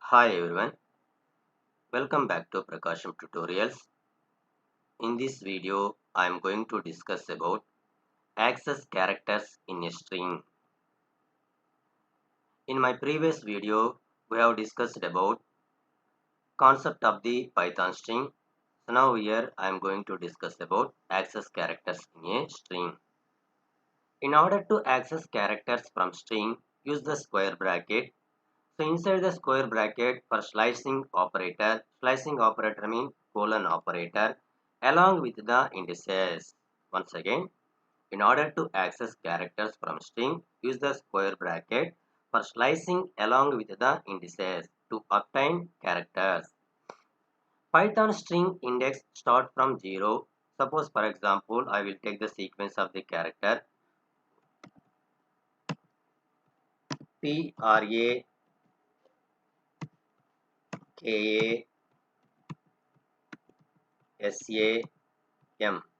Hi everyone, welcome back to PRAKASAM tutorials. In this video, I am going to discuss about access characters in a string. In my previous video, we have discussed about concept of the Python string. So now here I am going to discuss about access characters in a string. In order to access characters from string, use the square bracket. So inside the square bracket for slicing operator means colon operator along with the indices. Once again, in order to access characters from string, use the square bracket for slicing along with the indices to obtain characters. Python string index start from 0. Suppose for example, I will take the sequence of the character PRAKASAM.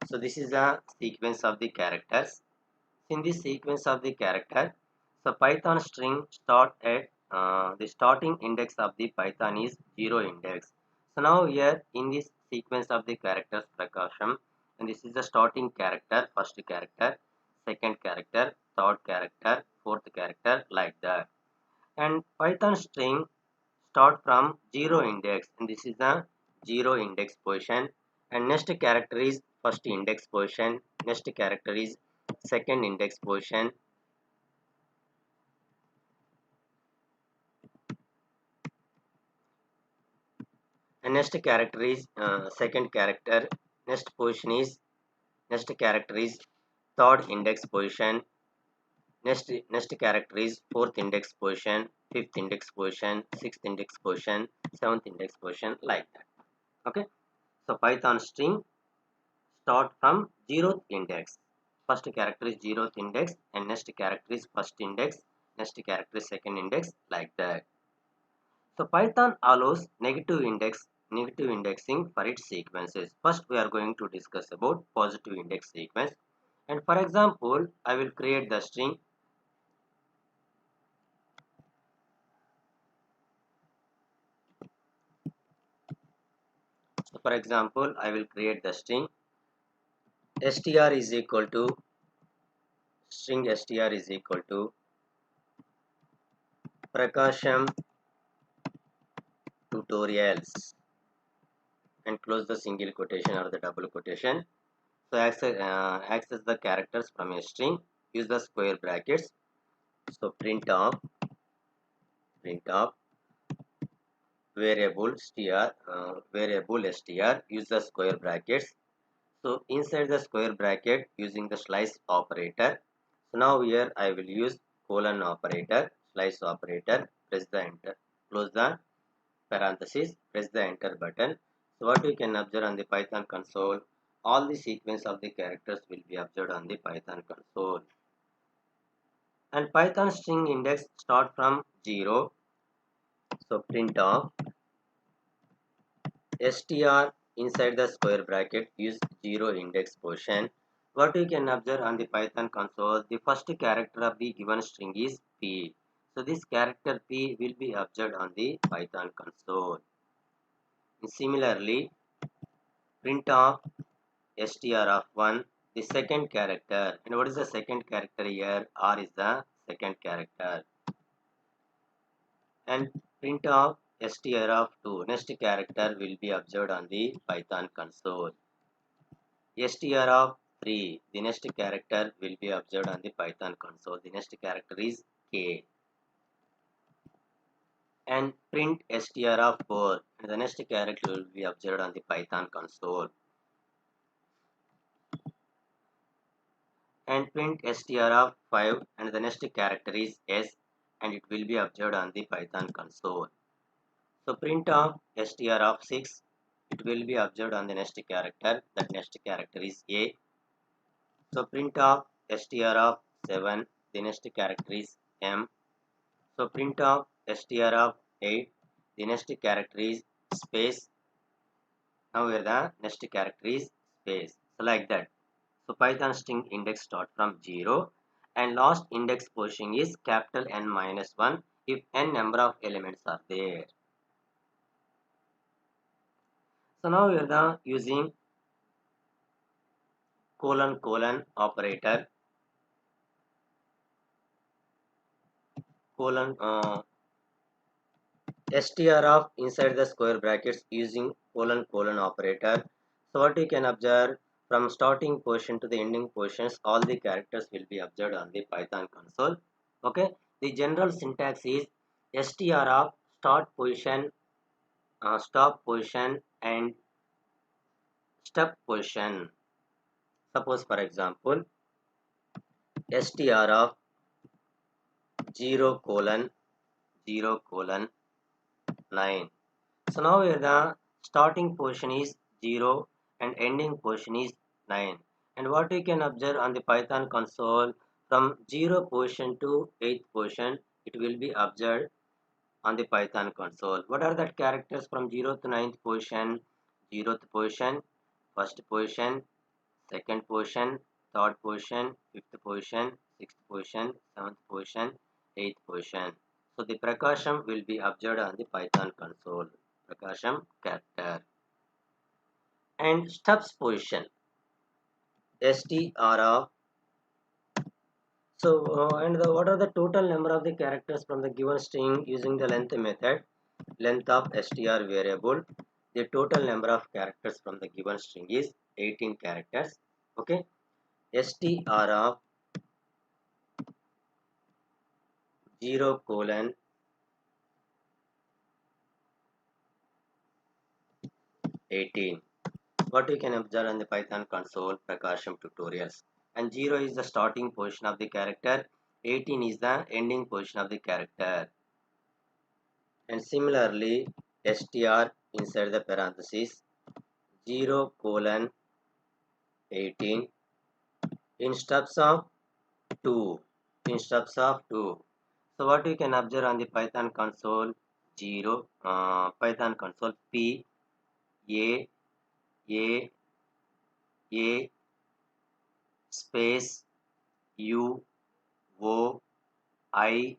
So this is a sequence of the characters. In this sequence of the character, so Python string start at the starting index of the Python is 0 index. So now here in this sequence of the characters Prakasham, and this is the starting character, first character, second character, third character, fourth character, like that. And Python string start from 0 index, and this is the 0 index position, and next character is first index position, next character is second index position, and next character is second character, next character is third index position, next character is fourth index position, fifth index position, sixth index position, seventh index position, like that. Okay, so Python string start from 0th index. First character is 0th index, and next character is first index, next character is second index, like that. So Python allows negative indexing for its sequences. First we are going to discuss about positive index sequence. And for example, I will create the string. So for example, I will create the string str is equal to Prakasham tutorials, and close the single quotation or the double quotation. So access the characters from a string. Use the square brackets. So print of variable str. Use the square brackets. So inside the square bracket using the slice operator. So now here I will use colon operator, slice operator. Press the enter. Close the parenthesis. Press the enter button. So what we can observe on the Python console, all the sequence of the characters will be observed on the Python console. And Python string index start from 0. So print of str inside the square bracket use 0 index position. What we can observe on the Python console, the first character of the given string is P. So this character P will be observed on the Python console. And similarly, print of str of 1, the second character. And what is the second character here? R is the second character. And print of str of 2, next character will be observed on the Python console. Str of 3, the next character will be observed on the Python console. The next character is K. And print str of 4, and the next character will be observed on the Python console. And print str of 5, and the next character is S, and it will be observed on the Python console. So print of str of 6, it will be observed on the next character. That next character is A. So print of str of 7, the next character is M. So print of str of 8, the next character is space. Now here the next character is space. So like that. So Python string index start from 0, and last index position is capital N minus 1 if n number of elements are there. So now we are the using operator, colon str of inside the square brackets using colon operator. So what you can observe, from starting portion to the ending portions, all the characters will be observed on the Python console. Okay, the general syntax is str of start position, stop position, and step position. Suppose for example, str of 0 colon 0 colon 9. So now here the starting portion is 0 and ending portion is 9. And what we can observe on the Python console, from 0 portion to 8th portion, it will be observed on the Python console. What are the characters from 0 to 9th portion? 0th portion, first portion, second portion, third portion, fifth portion, sixth portion, seventh portion, eighth portion. So the Prakasam will be observed on the Python console. Prakasam character. And steps position, str of. So what are the total number of the characters from the given string using the length method? Length of str variable. The total number of characters from the given string is 18 characters. Okay. Str of 0 colon 18. What you can observe on the Python console Prakasam tutorials. And 0 is the starting portion of the character, 18 is the ending portion of the character. And similarly, str inside the parenthesis 0 colon 18 in steps of 2. In steps of 2. So what you can observe on the Python console, 0, Python console P, A, A, A, space, U, O, I,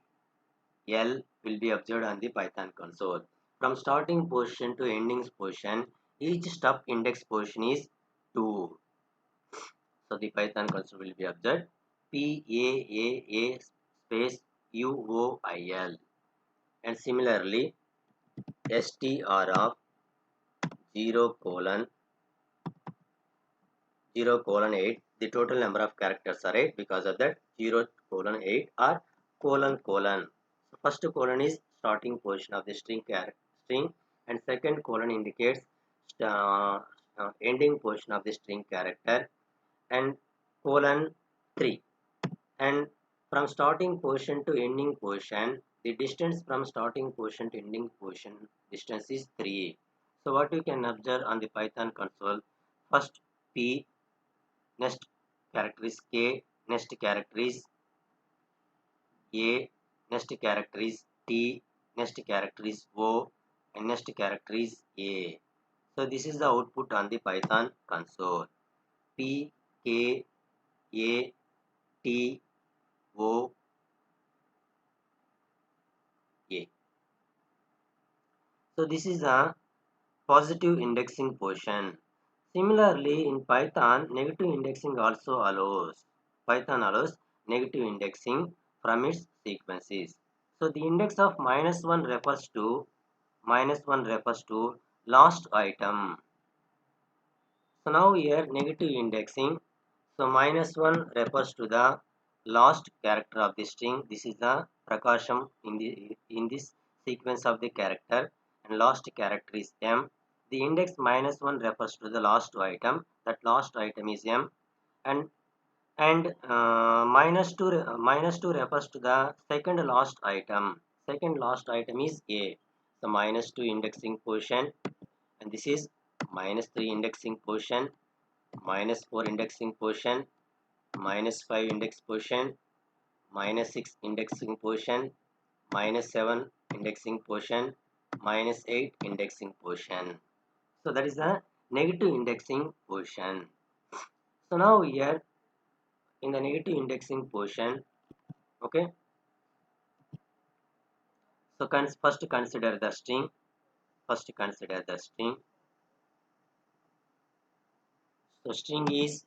L will be observed on the Python console. From starting position to ending position, each step index position is 2. So the Python console will be observed PAAA space UOIL. And similarly, STR of 0 colon 0 colon 8. The total number of characters are 8, because of that 0 colon 8 or colon colon. So first colon is starting position of the string, and second colon indicates ending portion of the string character, and colon 3. And from starting portion to ending portion, the distance from starting portion to ending portion distance is 3. So what you can observe on the Python console, first P, next character is K, next character is A, next character is T, next character is O, and next character is A. So this is the output on the Python console. P, K, A, T, O, A. So this is a positive indexing portion. Similarly, in Python, negative indexing also allows. Python allows negative indexing from its sequences. So the index of -1 refers to last item. So now here negative indexing. So -1 refers to the last character of the string. This is the Prakasam in this sequence of the character, and last character is M. The index -1 refers to the last item. That last item is M, and -2 refers to the second last item. Second last item is A. So -2 indexing position, and this is -3 indexing position, -4 indexing position, -5 index position, -6 indexing position, -7 indexing position, -8 indexing position. So that is the negative indexing position. So now here in the negative indexing position, okay. So first consider the string. First consider the string. So string is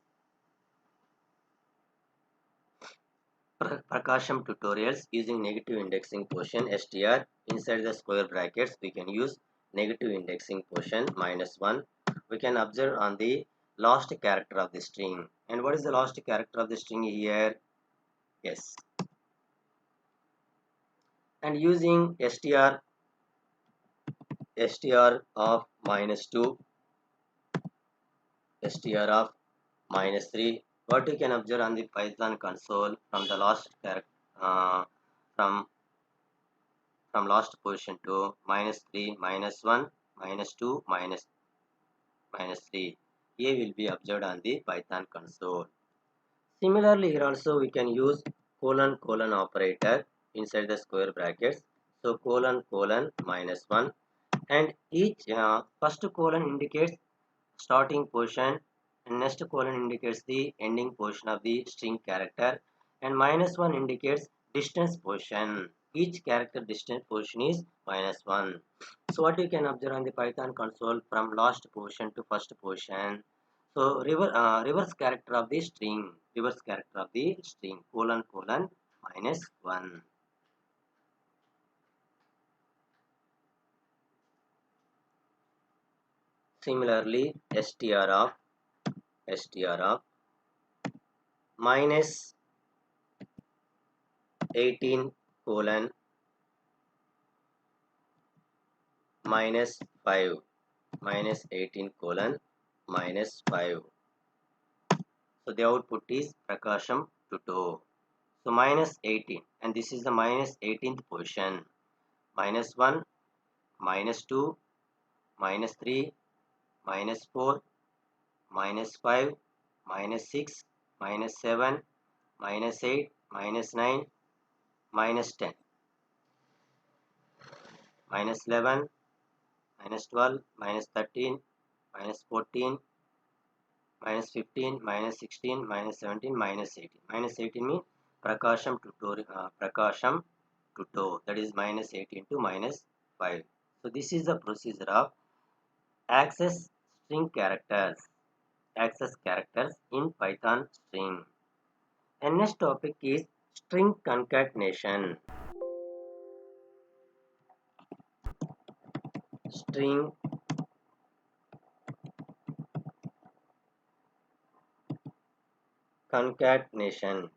Prakasam tutorials using negative indexing portion str. Inside the square brackets we can use negative indexing portion -1. We can observe on the last character of the string. And what is the last character of the string here? Yes. And using str of -2, str of -3, what you can observe on the Python console from the last character, from last position to -3, -1, -2, -3. A will be observed on the Python console. Similarly, here also we can use colon operator inside the square brackets. So colon -1, and each first colon indicates starting portion and next colon indicates the ending portion of the string character, and -1 indicates distance portion. Each character distance portion is -1. So what you can observe on the Python console from last portion to first portion. So reverse character of the string, colon -1. Similarly, str of -18 colon -5, -18 colon -5. So the output is Prakasam Tuto. So -18, and this is the -18th position. -1, -2, -3, -4, -5, -6, -7, -8, -9, -10, -11, -12, -13, -14, -15, -16, -17, -18. -18 means Prakasam Tuto. That is -18 to -5. So this is the procedure of access access characters in Python string. And next topic is string concatenation. String concatenation.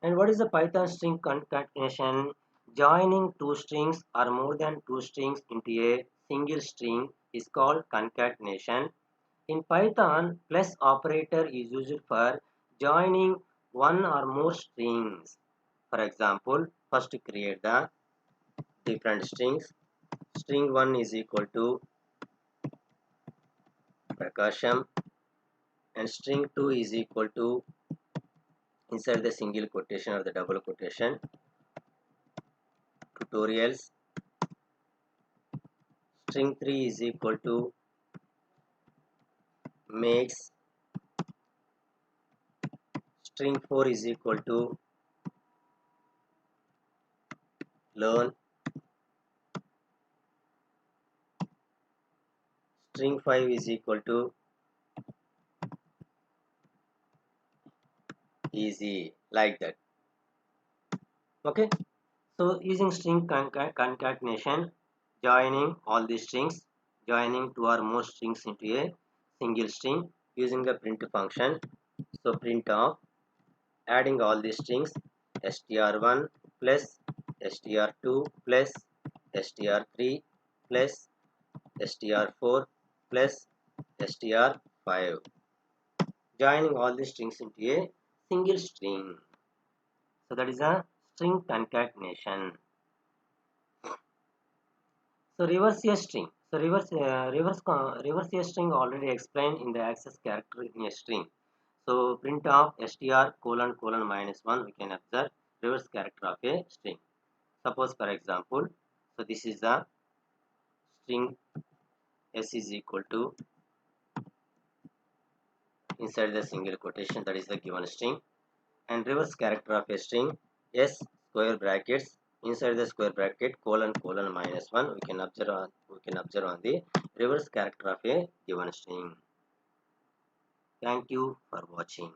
And what is the Python string concatenation? Joining two strings or more than two strings into a single string is called concatenation. In Python, plus operator is used for joining one or more strings. For example, first create the different strings. String 1 is equal to Prakasam, and string 2 is equal to, inside the single quotation or the double quotation, tutorials. String 3 is equal to makes. String 4 is equal to learn. String 5 is equal to easy, like that. Okay. So using string concatenation, joining all the strings, joining two or more strings into a single string using the print function. So print of adding all the strings str1 plus str2 plus str3 plus str4 plus str5, joining all the strings into a single string. So that is a string concatenation. So reverse a string. So reverse a string already explained in the access character in a string. So print of str ::-1, we can observe reverse character of a string. Suppose for example, so this is the string s is equal to, inside the single quotation, that is the given string, and reverse character of a string s square brackets, inside the square bracket ::-1, we can observe we can observe on the reverse character of a given string. Thank you for watching.